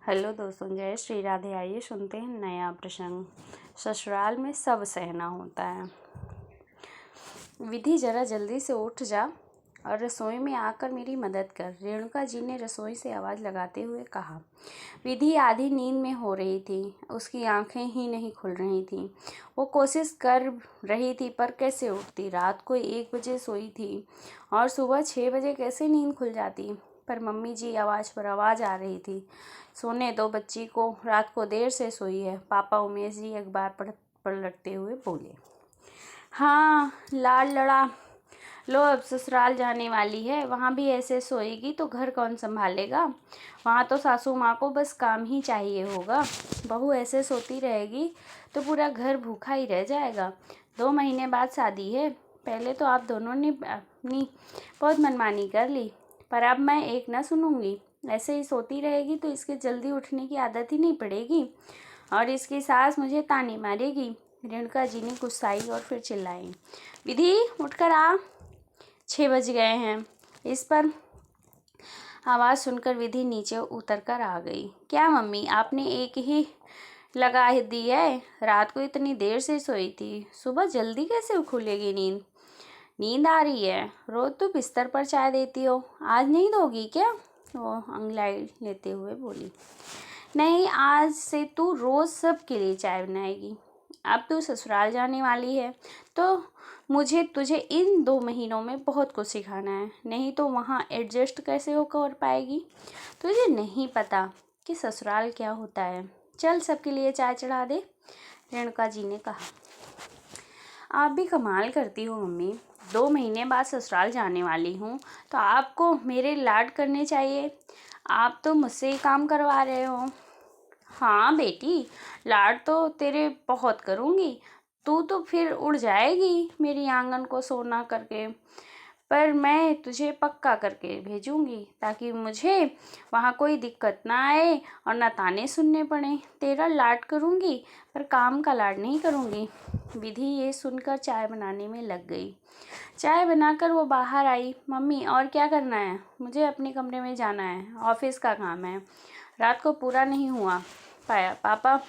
Hello दोस्तों, जय श्री राधे। आइए सुनते हैं नया प्रसंग। ससुराल में सब सहना होता है। विधि, जरा जल्दी से उठ जा और रसोई में आकर मेरी मदद कर, रेणुका जी ने रसोई से आवाज़ लगाते हुए कहा। विधि आधी नींद में हो रही थी, उसकी आंखें ही नहीं खुल रही थीं। वो कोशिश कर रही थी पर कैसे उठती। रात को 1 बजे सोई थी और सुबह 6 बजे कैसे नींद खुल जाती। पर मम्मी जी आवाज़ पर आवाज़ आ रही थी, सोने दो बच्ची को, रात को देर से सोई है। पापा उमेश जी अखबार पलटते हुए बोले, हाँ लाड लड़ा लो, अब ससुराल जाने वाली है, वहाँ भी ऐसे सोएगी तो घर कौन संभालेगा। वहाँ तो सासू माँ को बस काम ही चाहिए होगा। बहू ऐसे सोती रहेगी तो पूरा घर भूखा ही रह जाएगा। 2 महीने बाद शादी है। पहले तो आप दोनों ने अपनी बहुत मनमानी कर ली, पर अब मैं एक ना सुनूंगी। ऐसे ही सोती रहेगी तो इसके जल्दी उठने की आदत ही नहीं पड़ेगी और इसकी सास मुझे ताने मारेगी। रेणुका जी ने गुस्साई और फिर चिल्लाई, विधि उठकर आ, 6 बज गए हैं। इस पर आवाज़ सुनकर विधि नीचे उतर कर आ गई। क्या मम्मी, आपने एक ही लगा दी है? रात को इतनी देर से सोई थी, सुबह जल्दी कैसे खुलेगी नींद? नींद आ रही है, रोज तो बिस्तर पर चाय देती हो, आज नहीं दोगी क्या? वो अंगड़ाई लेते हुए बोली। नहीं, आज से तू रोज़ सबके लिए चाय बनाएगी। अब तू ससुराल जाने वाली है तो मुझे तुझे इन 2 महीनों में बहुत कुछ सिखाना है, नहीं तो वहाँ एडजस्ट कैसे हो कर पाएगी। तुझे नहीं पता कि ससुराल क्या होता है। चल सबके लिए चाय चढ़ा दे, रेणुका जी ने कहा। आप भी कमाल करती हो मम्मी, 2 महीने बाद ससुराल जाने वाली हूँ तो आपको मेरे लाड करने चाहिए। आप तो मुझसे ही काम करवा रहे हो। हाँ बेटी, लाड तो तेरे बहुत करूँगी, तू तो फिर उड़ जाएगी मेरी आंगन को सोना करके। पर मैं तुझे पक्का करके भेजूंगी ताकि मुझे वहाँ कोई दिक्कत ना आए और ना ताने सुनने पड़े। तेरा लाड करूँगी पर काम का लाड नहीं करूँगी। विधि ये सुनकर चाय बनाने में लग गई। चाय बनाकर वो बाहर आई। मम्मी, और क्या करना है? मुझे अपने कमरे में जाना है, ऑफिस का काम है, रात को पूरा नहीं हुआ पाया। पापा,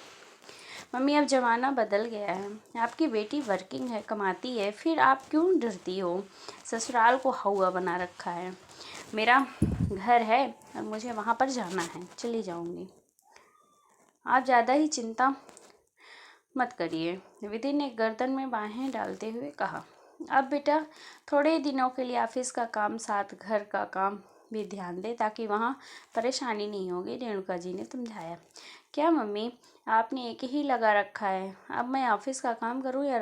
मम्मी अब ज़माना बदल गया है, आपकी बेटी वर्किंग है, कमाती है, फिर आप क्यों डरती हो? ससुराल को हौवा बना रखा है। मेरा घर है और मुझे वहाँ पर जाना है, चली जाऊँगी। आप ज़्यादा ही चिंता मत करिए, विधि ने गर्दन में बाहें डालते हुए कहा। अब बेटा थोड़े दिनों के लिए ऑफिस का काम साथ घर का काम भी ध्यान दे ताकि वहाँ परेशानी नहीं होगी, रेणुका जी ने समझाया। क्या मम्मी, आपने एक ही लगा रखा है, अब मैं ऑफिस का काम करूँ या